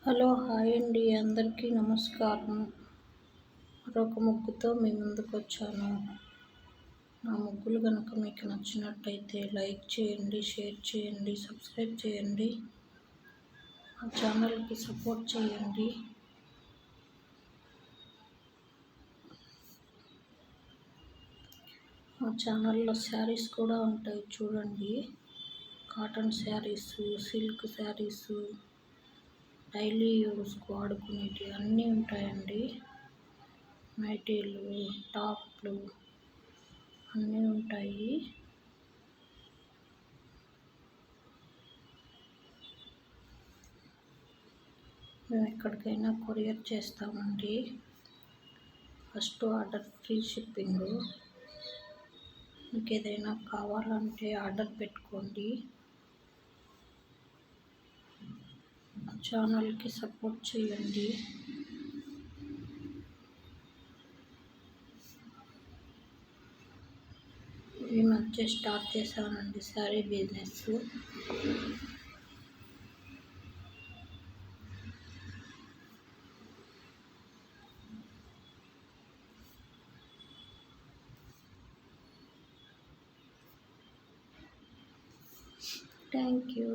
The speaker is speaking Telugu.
హలో హాయ్ అండి, అందరికీ నమస్కారం. మరొక ముగ్గుతో మీ ముందుకు వచ్చాను. నా ముగ్గులు కనుక మీకు నచ్చినట్టయితే లైక్ చేయండి, షేర్ చేయండి, సబ్స్క్రైబ్ చేయండి, మా ఛానల్కి సపోర్ట్ చేయండి. మా ఛానల్లో శారీస్ కూడా ఉంటాయి చూడండి. Cotton saris, silk saris, daily యూస్కు వాడుకునేవి అన్నీ ఉంటాయండి. నైటీలు, టాప్లు అన్నీ ఉంటాయి. మేము ఎక్కడికైనా కొరియర్ చేస్తామండి. First order free shipping. మీకు ఏదైనా కావాలంటే ఆర్డర్ పెట్టుకోండి. ఛానల్కి సపోర్ట్ చేయండి. ఈ మధ్య స్టార్ట్ చేశానండి శారీ బిజినెస్. Thank you.